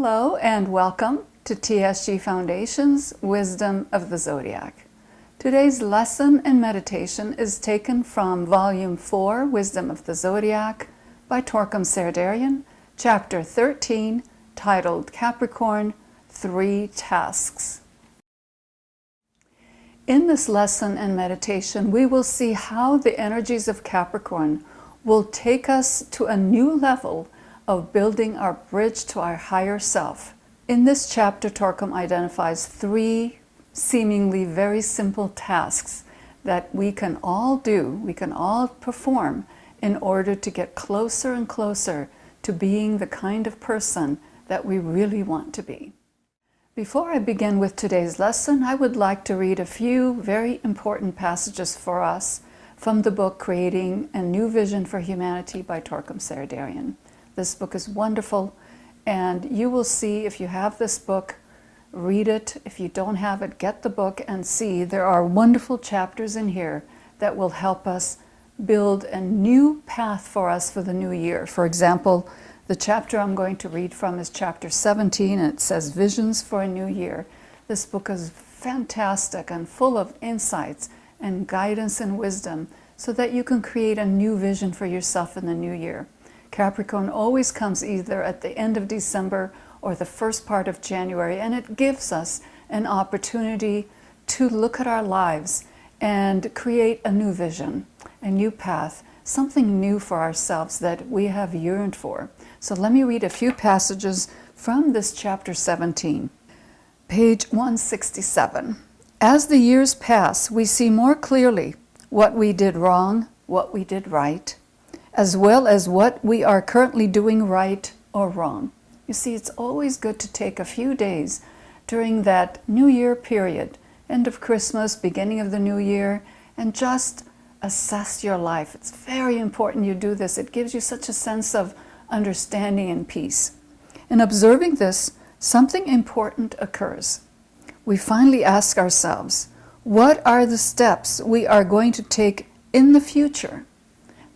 Hello and welcome to TSG Foundation's Wisdom of the Zodiac. Today's lesson and meditation is taken from Volume 4, Wisdom of the Zodiac by Torkom Saraydarian, Chapter 13, titled Capricorn, 3 Tasks. In this lesson and meditation, we will see how the energies of Capricorn will take us to a new level of building our bridge to our higher self. In this chapter, Torkom identifies 3 seemingly very simple tasks that we can all do, we can all perform in order to get closer and closer to being the kind of person that we really want to be. Before I begin with today's lesson, I would like to read a few very important passages for us from the book Creating a New Vision for Humanity by Torkom Saraydarian. This book is wonderful, and you will see, if you have this book, read it. If you don't have it, get the book and see. There are wonderful chapters in here that will help us build a new path for us for the new year. For example, the chapter I'm going to read from is chapter 17, and it says Visions for a New Year. This book is fantastic and full of insights and guidance and wisdom so that you can create a new vision for yourself in the new year. Capricorn always comes either at the end of December or the first part of January, and it gives us an opportunity to look at our lives and create a new vision, a new path, something new for ourselves that we have yearned for. So let me read a few passages from this chapter 17. Page 167. As the years pass, we see more clearly what we did wrong, what we did right, as well as what we are currently doing right or wrong. You see, it's always good to take a few days during that New Year period, end of Christmas, beginning of the New Year, and just assess your life. It's very important you do this. It gives you such a sense of understanding and peace. In observing this, something important occurs. We finally ask ourselves, what are the steps we are going to take in the future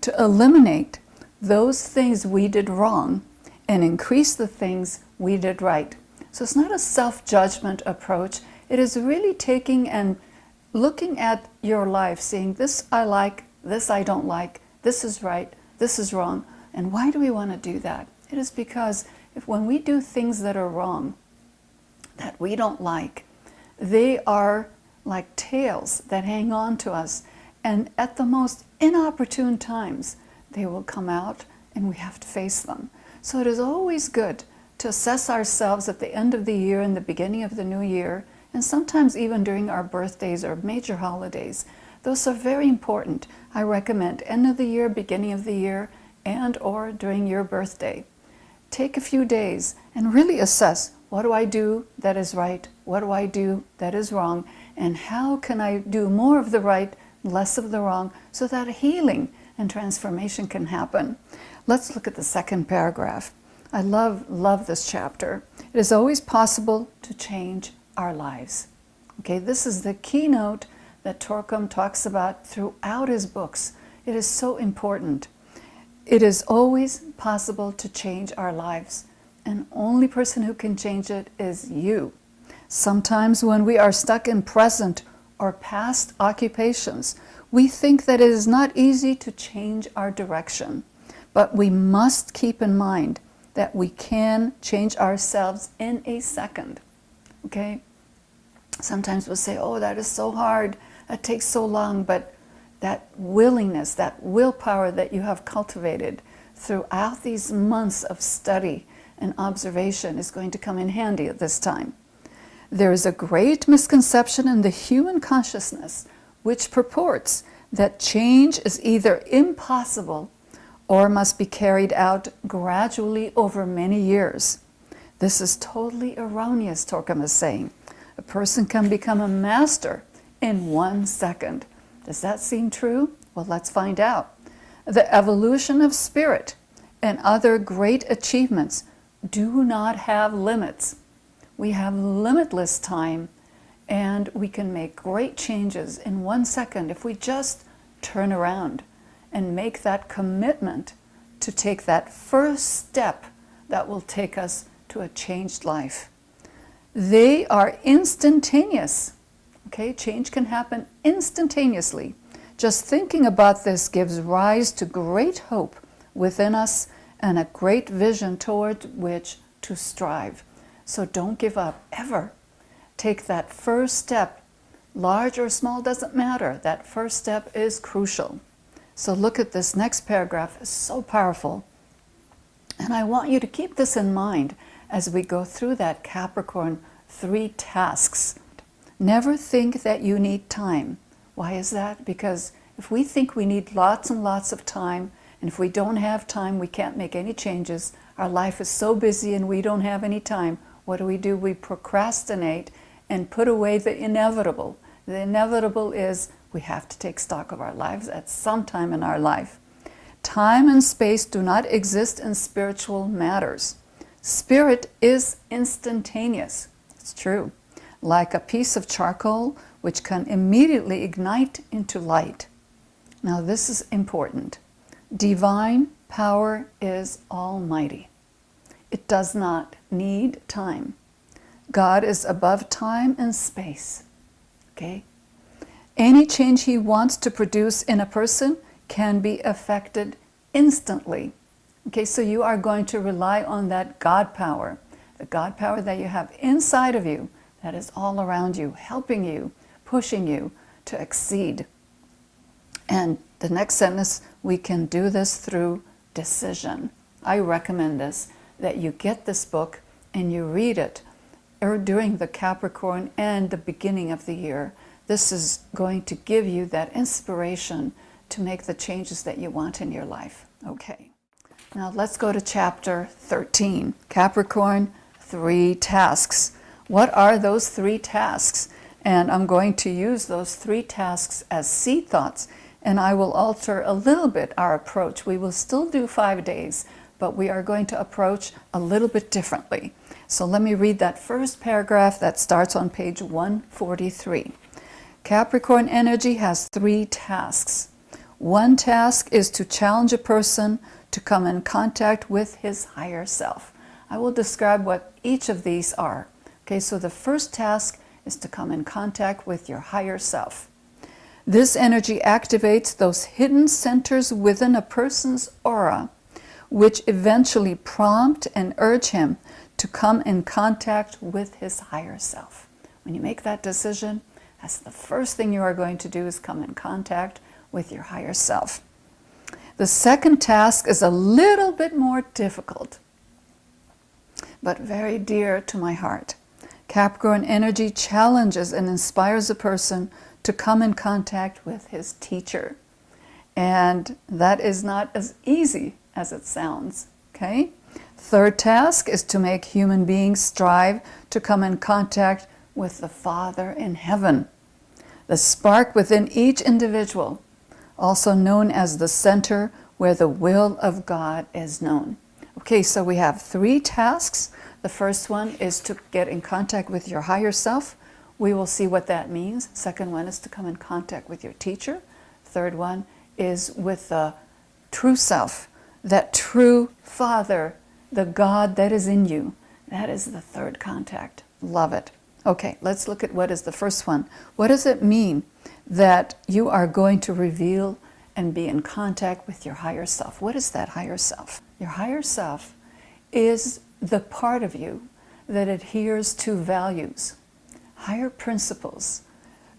to eliminate those things we did wrong and increase the things we did right? So it's not a self-judgment approach. It is really taking and looking at your life, saying, this I like, this I don't like, this is right, this is wrong. And why do we want to do that? It is because when we do things that are wrong, that we don't like, they are like tails that hang on to us. And at the most inopportune times, they will come out and we have to face them. So it is always good to assess ourselves at the end of the year and the beginning of the new year, and sometimes even during our birthdays or major holidays. Those are very important. I recommend end of the year, beginning of the year, and or during your birthday. Take a few days and really assess, what do I do that is right? What do I do that is wrong? And how can I do more of the right, less of the wrong, so that healing and transformation can happen? Let's look at the second paragraph. I love this chapter. It is always possible to change our lives. Okay, this is the keynote that Torkom talks about throughout his books. It is so important. It is always possible to change our lives, and only person who can change it is you. Sometimes when we are stuck in present or past occupations, we think that it is not easy to change our direction. But we must keep in mind that we can change ourselves in a second. Okay? Sometimes we'll say, oh, that is so hard, that takes so long, but that willingness, that willpower that you have cultivated throughout these months of study and observation is going to come in handy at this time. There is a great misconception in the human consciousness which purports that change is either impossible or must be carried out gradually over many years. This is totally erroneous, Torkom is saying. A person can become a master in 1 second. Does that seem true? Well, let's find out. The evolution of spirit and other great achievements do not have limits. We have limitless time, and we can make great changes in 1 second if we just turn around and make that commitment to take that first step that will take us to a changed life. They are instantaneous. Okay, change can happen instantaneously. Just thinking about this gives rise to great hope within us and a great vision toward which to strive. So don't give up, ever. Take that first step. Large or small, doesn't matter. That first step is crucial. So look at this next paragraph. It's so powerful. And I want you to keep this in mind as we go through that Capricorn 3 tasks. Never think that you need time. Why is that? Because if we think we need lots and lots of time, and if we don't have time, we can't make any changes. Our life is so busy and we don't have any time. What do? We procrastinate and put away the inevitable. The inevitable is we have to take stock of our lives at some time in our life. Time and space do not exist in spiritual matters. Spirit is instantaneous. It's true. Like a piece of charcoal which can immediately ignite into light. Now this is important. Divine power is almighty. It does not need time. God is above time and space. Okay? Any change He wants to produce in a person can be affected instantly. Okay, so you are going to rely on that God power, the God power that you have inside of you, that is all around you, helping you, pushing you to exceed. And the next sentence, we can do this through decision. I recommend this, that you get this book and you read it during the Capricorn and the beginning of the year. This is going to give you that inspiration to make the changes that you want in your life. Okay, now let's go to chapter 13, Capricorn 3 tasks. What are those 3 tasks? And I'm going to use those 3 tasks as seed thoughts, and I will alter a little bit our approach. We will still do 5 days, but we are going to approach a little bit differently. So let me read that first paragraph that starts on page 143. Capricorn energy has 3 tasks. One task is to challenge a person to come in contact with his higher self. I will describe what each of these are. Okay, so the first task is to come in contact with your higher self. This energy activates those hidden centers within a person's aura, which eventually prompt and urge him to come in contact with his higher self. When you make that decision, that's the first thing you are going to do, is come in contact with your higher self. The second task is a little bit more difficult, but very dear to my heart. Capricorn energy challenges and inspires a person to come in contact with his teacher. And that is not as easy as it sounds, okay? Third task is to make human beings strive to come in contact with the Father in heaven, the spark within each individual, also known as the center where the will of God is known. Okay, so we have 3 tasks. The first one is to get in contact with your higher self. We will see what that means. Second one is to come in contact with your teacher. Third one is with the true self, that true Father, the God that is in you. That is the third contact. Love it. Okay, let's look at what is the first one. What does it mean that you are going to reveal and be in contact with your higher self? What is that higher self? Your higher self is the part of you that adheres to values, higher principles,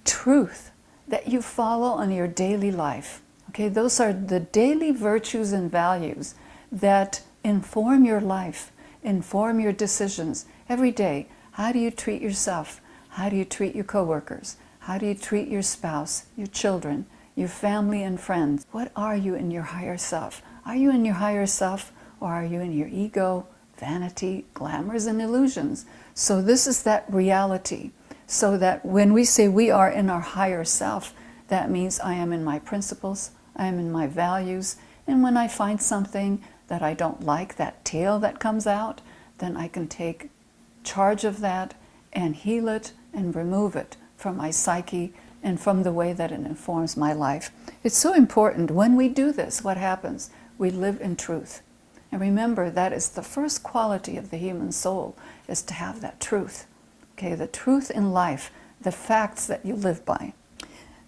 truth that you follow on your daily life. Okay, those are the daily virtues and values that inform your life, inform your decisions every day. How do you treat yourself? How do you treat your coworkers? How do you treat your spouse, your children, your family and friends? What are you in your higher self? Are you in your higher self, or are you in your ego, vanity, glamours, and illusions? So this is that reality. So that when we say we are in our higher self, that means I am in my principles, I am in my values, and when I find something that I don't like, that tail that comes out, then I can take charge of that and heal it and remove it from my psyche and from the way that it informs my life. It's so important. When we do this, what happens? We live in truth. And remember, that is the first quality of the human soul, is to have that truth. Okay, the truth in life, the facts that you live by.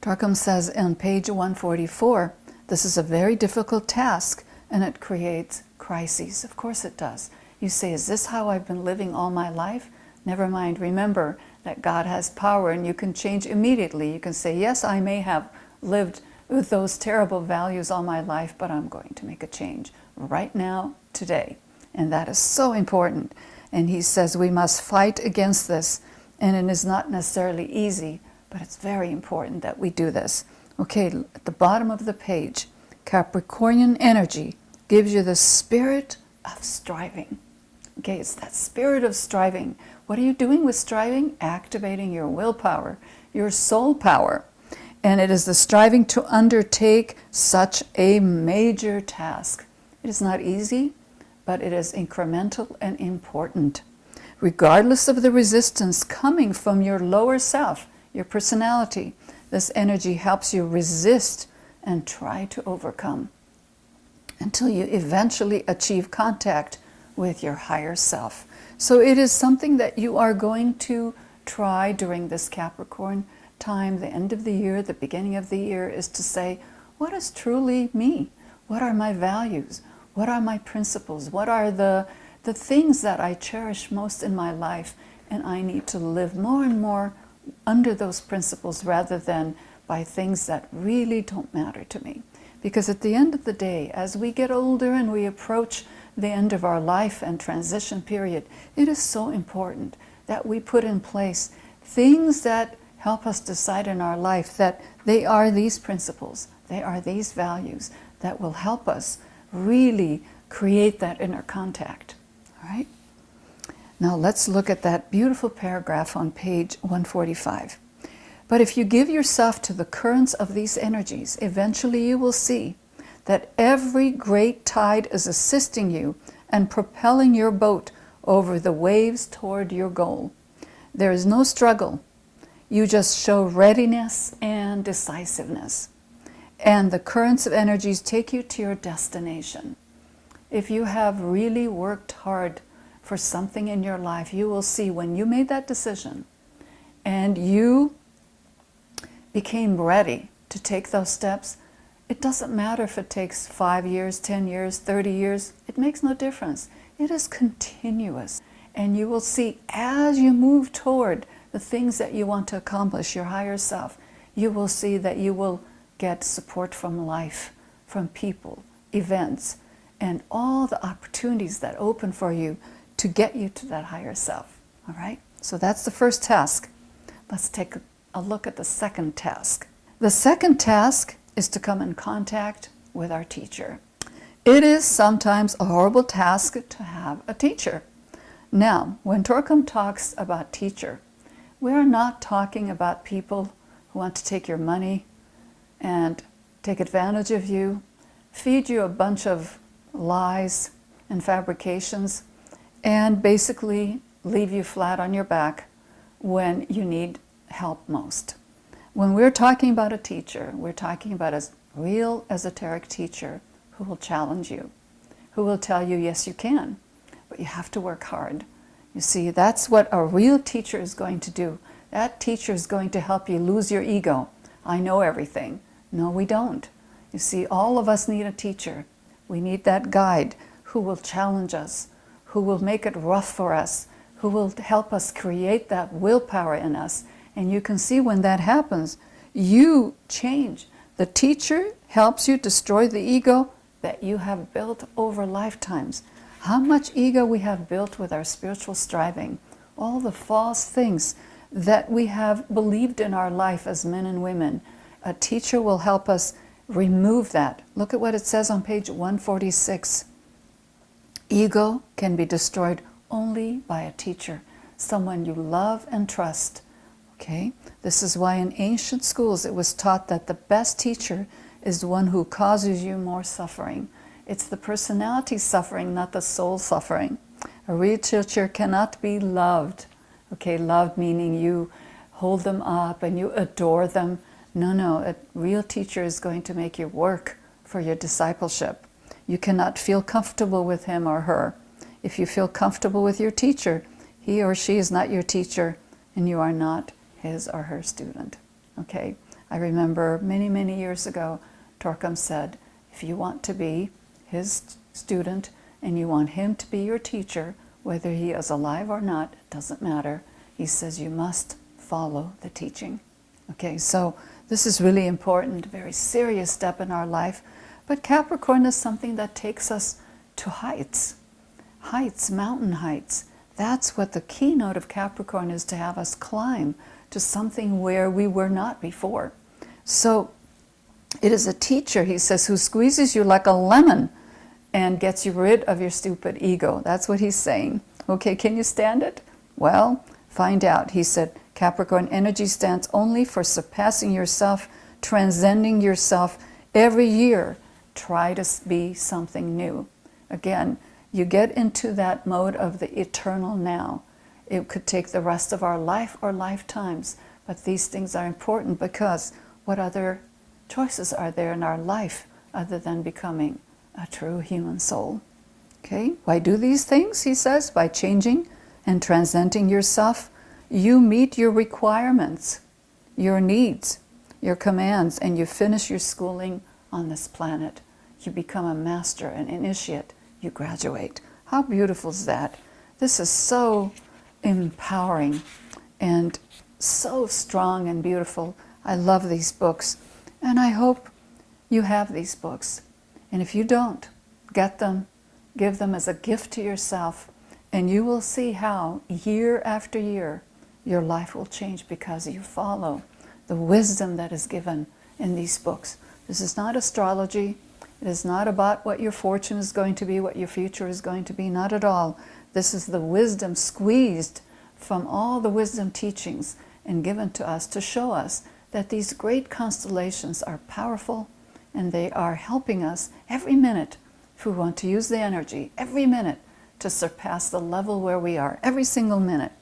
Torkom says on page 144, this is a very difficult task, and it creates crises. Of course it does. You say, is this how I've been living all my life? Never mind. Remember that God has power, and you can change immediately. You can say, yes, I may have lived with those terrible values all my life, but I'm going to make a change right now, today. And that is so important. And he says we must fight against this. And it is not necessarily easy, but it's very important that we do this. Okay, at the bottom of the page, Capricornian energy gives you the spirit of striving. Okay, it's that spirit of striving. What are you doing with striving? Activating your willpower, your soul power. And it is the striving to undertake such a major task. It is not easy, but it is incremental and important. Regardless of the resistance coming from your lower self, your personality, this energy helps you resist and try to overcome until you eventually achieve contact with your higher self. So it is something that you are going to try during this Capricorn time, the end of the year, the beginning of the year, is to say, what is truly me? What are my values? What are my principles? What are the things that I cherish most in my life? And I need to live more and more under those principles rather than by things that really don't matter to me. Because at the end of the day, as we get older and we approach the end of our life and transition period, it is so important that we put in place things that help us decide in our life that they are these principles, they are these values that will help us really create that inner contact. All right? Now let's look at that beautiful paragraph on page 145. But if you give yourself to the currents of these energies, eventually you will see that every great tide is assisting you and propelling your boat over the waves toward your goal. There is no struggle. You just show readiness and decisiveness. And the currents of energies take you to your destination. If you have really worked hard for something in your life, you will see when you made that decision and you became ready to take those steps, it doesn't matter if it takes 5 years, 10 years, 30 years, it makes no difference. It is continuous. And you will see as you move toward the things that you want to accomplish, your higher self, you will see that you will get support from life, from people, events, and all the opportunities that open for you to get you to that higher self. All right? So that's the first task. Let's take a look at the second task. The second task is to come in contact with our teacher. It is sometimes a horrible task to have a teacher. Now, when Torkom talks about teacher, we're not talking about people who want to take your money and take advantage of you, feed you a bunch of lies and fabrications, and basically leave you flat on your back when you need help most. When we're talking about a teacher, we're talking about a real esoteric teacher who will challenge you, who will tell you, yes, you can, but you have to work hard. You see, that's what a real teacher is going to do. That teacher is going to help you lose your ego. I know everything. No, we don't. You see, all of us need a teacher. We need that guide who will challenge us, who will make it rough for us, who will help us create that willpower in us. And you can see when that happens, you change. The teacher helps you destroy the ego that you have built over lifetimes. How much ego we have built with our spiritual striving, all the false things that we have believed in our life as men and women. A teacher will help us remove that. Look at what it says on page 146. Ego can be destroyed only by a teacher, someone you love and trust. Okay? This is why in ancient schools it was taught that the best teacher is the one who causes you more suffering. It's the personality suffering, not the soul suffering. A real teacher cannot be loved. Okay, loved meaning you hold them up and you adore them. No, a real teacher is going to make you work for your discipleship. You cannot feel comfortable with him or her. If you feel comfortable with your teacher, he or she is not your teacher, and you are not his or her student. Okay? I remember many, many years ago, Torkom said, if you want to be his student and you want him to be your teacher, whether he is alive or not, it doesn't matter. He says you must follow the teaching. Okay, so this is really important, very serious step in our life. But Capricorn is something that takes us to heights. Heights, mountain heights. That's what the keynote of Capricorn is, to have us climb to something where we were not before. So it is a teacher, he says, who squeezes you like a lemon and gets you rid of your stupid ego. That's what he's saying. Okay, can you stand it? Well, find out. He said, Capricorn energy stands only for surpassing yourself, transcending yourself. Every year, try to be something new. Again, you get into that mode of the eternal now. It could take the rest of our life or lifetimes, but these things are important because what other choices are there in our life other than becoming a true human soul? Okay, why do these things? He says, by changing and transcending yourself, you meet your requirements, your needs, your commands, and you finish your schooling on this planet. You become a master, an initiate, you graduate. How beautiful is that? This is so empowering and so strong and beautiful. I love these books, and I hope you have these books. And if you don't, get them, give them as a gift to yourself, and you will see how year after year your life will change because you follow the wisdom that is given in these books. This is not astrology. It is not about what your fortune is going to be, what your future is going to be, not at all. This is the wisdom squeezed from all the wisdom teachings and given to us to show us that these great constellations are powerful and they are helping us every minute, if we want to use the energy, every minute to surpass the level where we are, every single minute.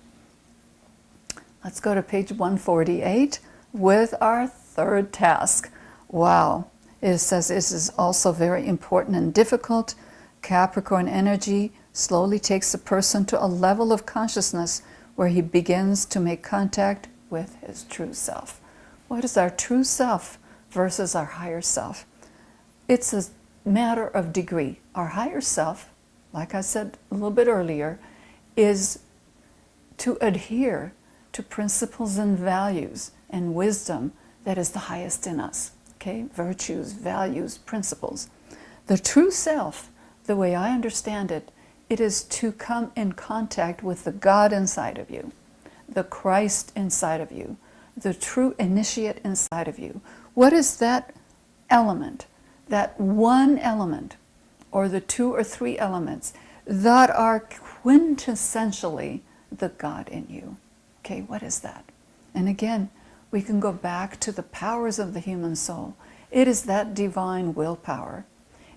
Let's go to page 148 with our third task. Wow. It says this is also very important and difficult. Capricorn energy slowly takes a person to a level of consciousness where he begins to make contact with his true self. What is our true self versus our higher self? It's a matter of degree. Our higher self, like I said a little bit earlier, is to adhere to principles and values and wisdom that is the highest in us. Okay, virtues, values, principles. The true self, the way I understand it, it is to come in contact with the God inside of you, the Christ inside of you, the true initiate inside of you. What is that element, that one element, or the two or three elements that are quintessentially the God in you? Okay, what is that? And again, we can go back to the powers of the human soul. It is that divine willpower.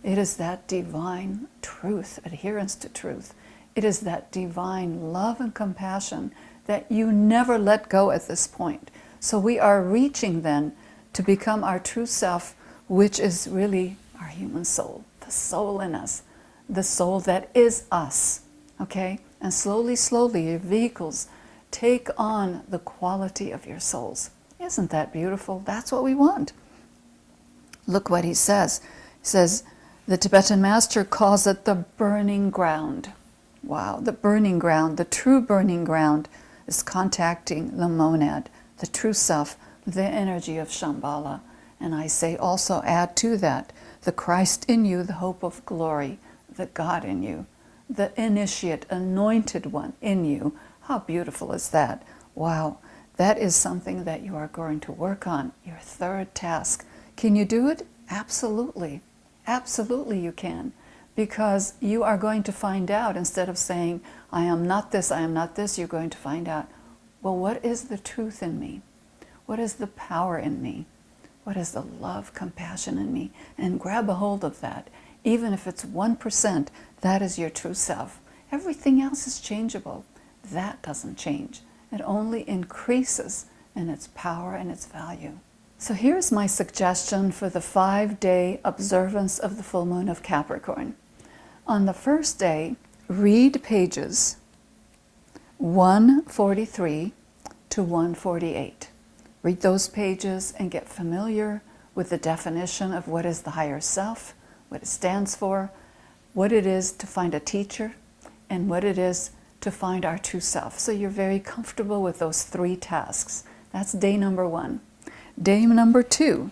It is that divine truth, adherence to truth. It is that divine love and compassion that you never let go at this point. So we are reaching then to become our true self, which is really our human soul, the soul in us, the soul that is us. Okay? And slowly, slowly, your vehicles take on the quality of your souls. Isn't that beautiful? That's what we want. Look what he says. He says, the Tibetan master calls it the burning ground. Wow, the burning ground, the true burning ground is contacting the monad, the true self, the energy of Shambhala. And I say also add to that the Christ in you, the hope of glory, the God in you, the initiate, anointed one in you. How beautiful is that? Wow. That is something that you are going to work on, your third task. Can you do it? Absolutely. Absolutely you can. Because you are going to find out, instead of saying, I am not this, you're going to find out, well, what is the truth in me? What is the power in me? What is the love, compassion in me? And grab a hold of that. Even if it's 1%, that is your true self. Everything else is changeable. That doesn't change. It only increases in its power and its value. So here's my suggestion for the 5-day observance of the full moon of Capricorn. On the first day, read pages 143 to 148. Read those pages and get familiar with the definition of what is the higher self, what it stands for, what it is to find a teacher, and what it is to find our true self. So you're very comfortable with those 3 tasks. That's day number 1. Day number 2,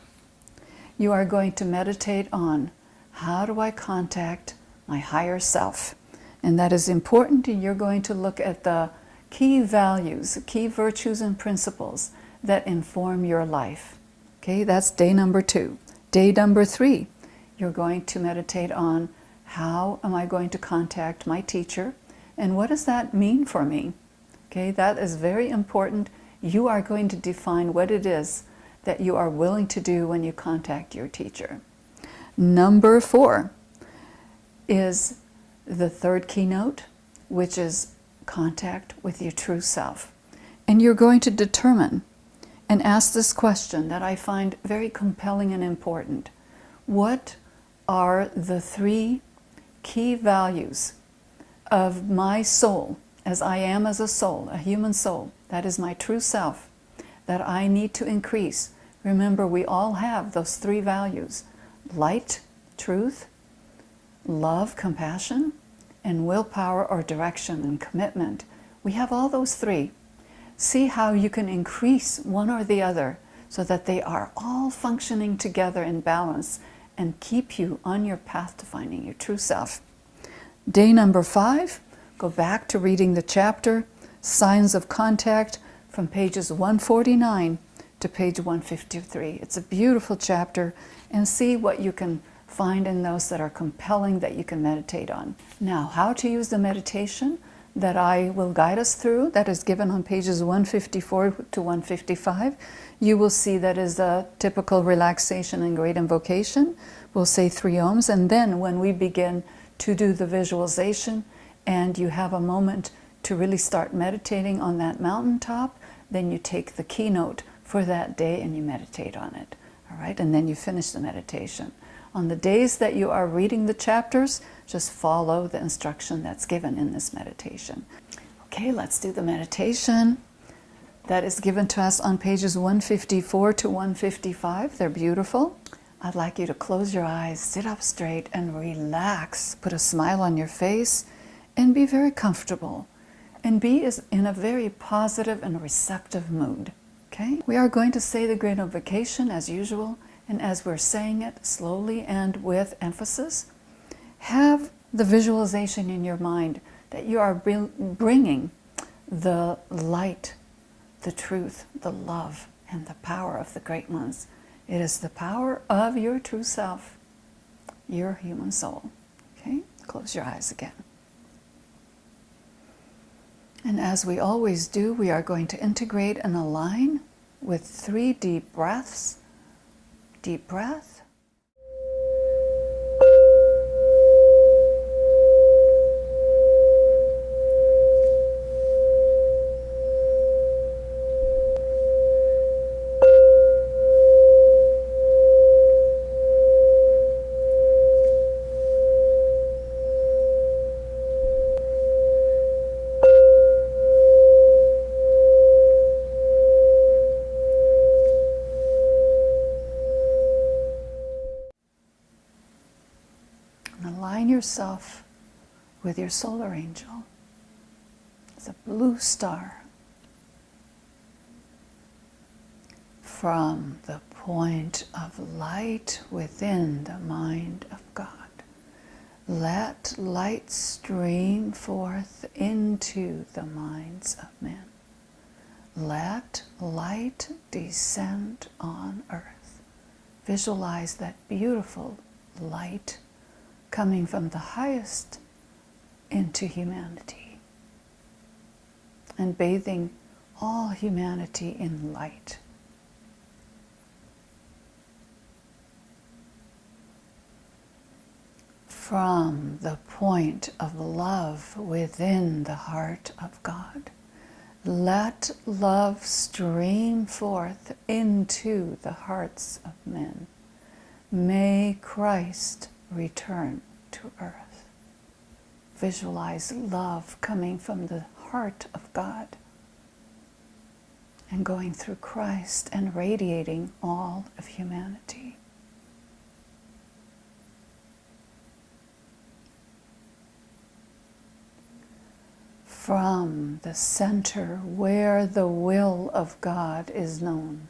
you are going to meditate on how do I contact my higher self. And that is important, and you're going to look at the key values, key virtues and principles that inform your life. Okay, that's day number 2. Day number 3, you're going to meditate on how am I going to contact my teacher, and what does that mean for me? Okay, that is very important. You are going to define what it is that you are willing to do when you contact your teacher. Number 4 is the 3rd keynote, which is contact with your true self. And you're going to determine and ask this question that I find very compelling and important. What are the 3 key values of my soul, as I am as a soul, a human soul, that is my true self, that I need to increase? Remember, we all have those 3 values: light, truth, love, compassion, and willpower or direction and commitment. We have all those 3. See how you can increase one or the other so that they are all functioning together in balance and keep you on your path to finding your true self. Day number 5, go back to reading the chapter, Signs of Contact, from pages 149 to page 153. It's a beautiful chapter, and see what you can find in those that are compelling that you can meditate on. Now, how to use the meditation that I will guide us through, that is given on pages 154 to 155. You will see that is a typical relaxation and great invocation. We'll say 3 ohms, and then when we begin to do the visualization and you have a moment to really start meditating on that mountaintop, then you take the keynote for that day and you meditate on it. All right, and then you finish the meditation. On the days that you are reading the chapters, just follow the instruction that's given in this meditation. Okay, let's do the meditation. That is given to us on pages 154 to 155. They're beautiful. I'd like you to close your eyes, sit up straight, and relax. Put a smile on your face and be very comfortable. And be in a very positive and receptive mood. Okay? We are going to say the great invocation as usual. And as we're saying it slowly and with emphasis, have the visualization in your mind that you are bringing the light, the truth, the love, and the power of the great ones. It is the power of your true self, your human soul. Okay? Close your eyes again. And as we always do, we are going to integrate and align with 3 deep breaths. Deep breath. Align yourself with your solar angel. It's a blue star. From the point of light within the mind of God, let light stream forth into the minds of men. Let light descend on earth. Visualize that beautiful light coming from the highest into humanity and bathing all humanity in light. From the point of love within the heart of God, Let love stream forth into the hearts of men. May Christ return to earth. Visualize love coming from the heart of God and going through Christ and radiating all of humanity. From the center where the will of God is known,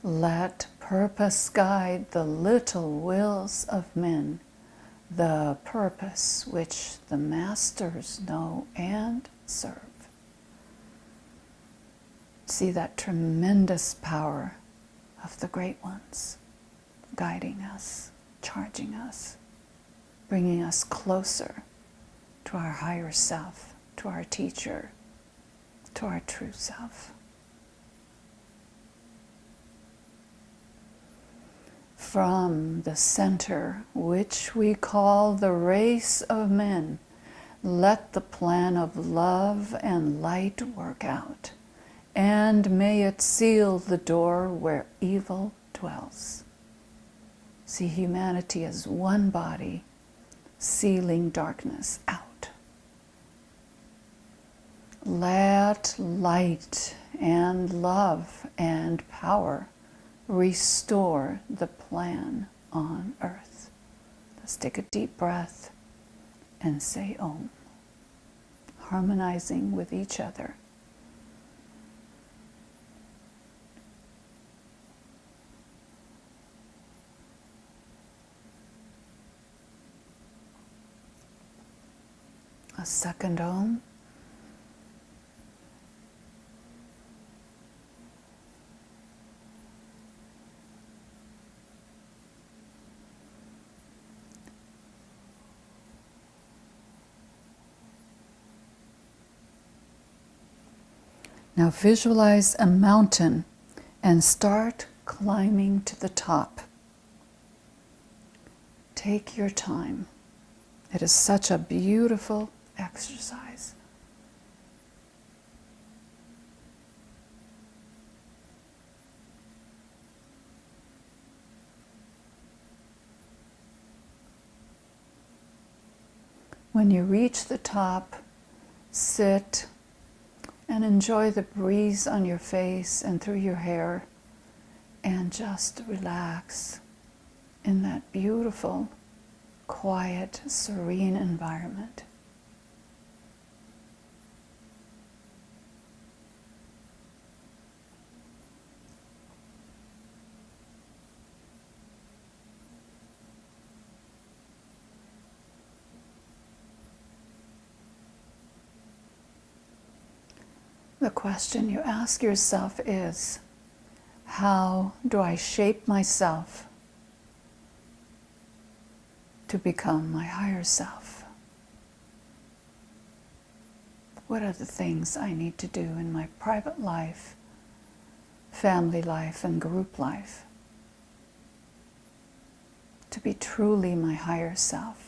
let purpose guide the little wills of men, the purpose which the masters know and serve. See that tremendous power of the great ones guiding us, charging us, bringing us closer to our higher self, to our teacher, to our true self. From the center, which we call the race of men, let the plan of love and light work out, and may it seal the door where evil dwells. See humanity as one body, sealing darkness out. Let light and love and power restore the plan on earth. Let's take a deep breath and say Om, harmonizing with each other. A second Om. Now visualize a mountain and start climbing to the top. Take your time. It is such a beautiful exercise. When you reach the top, sit and enjoy the breeze on your face and through your hair, and just relax in that beautiful, quiet, serene environment. The question you ask yourself is, how do I shape myself to become my higher self? What are the things I need to do in my private life, family life, and group life to be truly my higher self?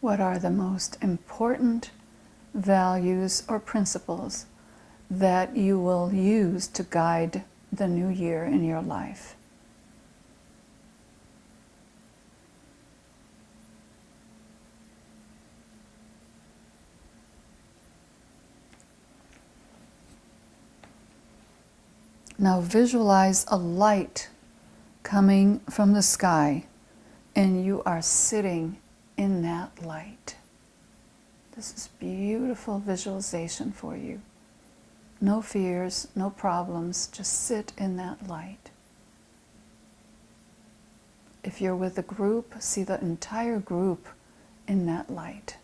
What are the most important values or principles that you will use to guide the new year in your life? Now visualize a light coming from the sky, and you are sitting in that light. This is beautiful visualization for you. No fears, no problems, just sit in that light. If you're with a group, see the entire group in that light.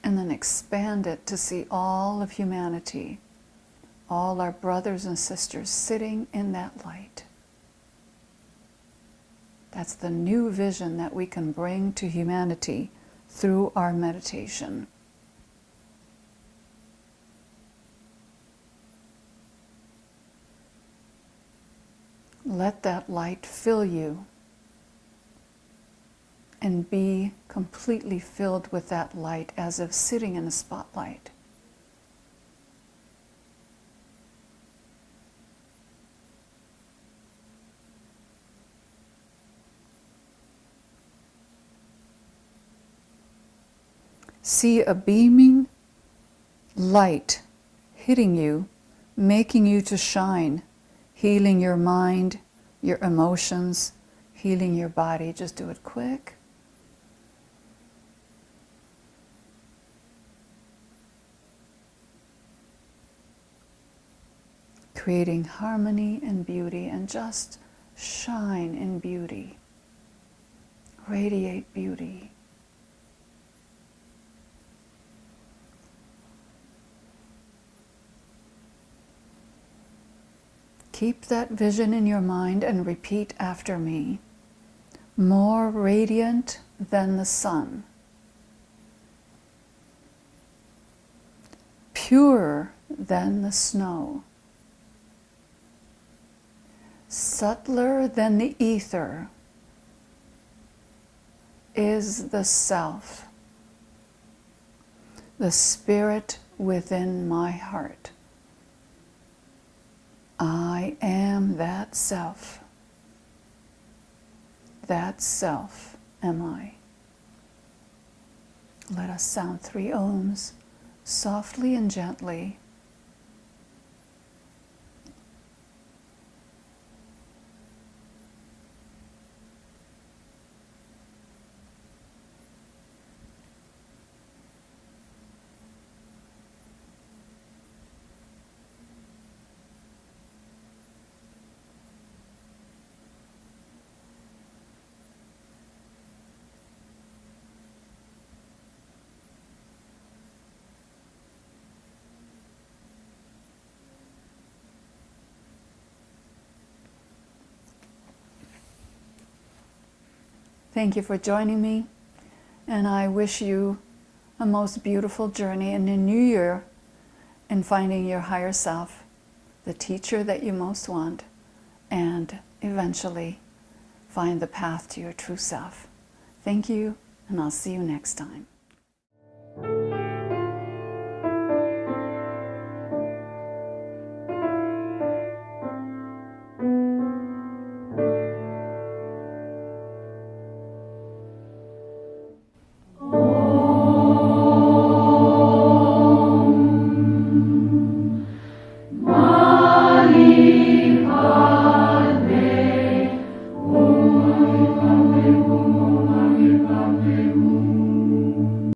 and then expand it to see all of humanity, all our brothers and sisters sitting in that light. That's the new vision that we can bring to humanity through our meditation. Let that light fill you and be completely filled with that light as if sitting in a spotlight. See a beaming light hitting you, making you to shine, healing your mind, your emotions, healing your body. Just do it quick. Creating harmony and beauty, and just shine in beauty. Radiate beauty. Keep that vision in your mind and repeat after me. More radiant than the sun. Purer than the snow. Subtler than the ether is the self, the spirit within my heart. I am that self. That self am I. Let us sound 3 ohms softly and gently. Thank you for joining me, and I wish you a most beautiful journey in the new year in finding your higher self, the teacher that you most want, and eventually find the path to your true self. Thank you, and I'll see you next time.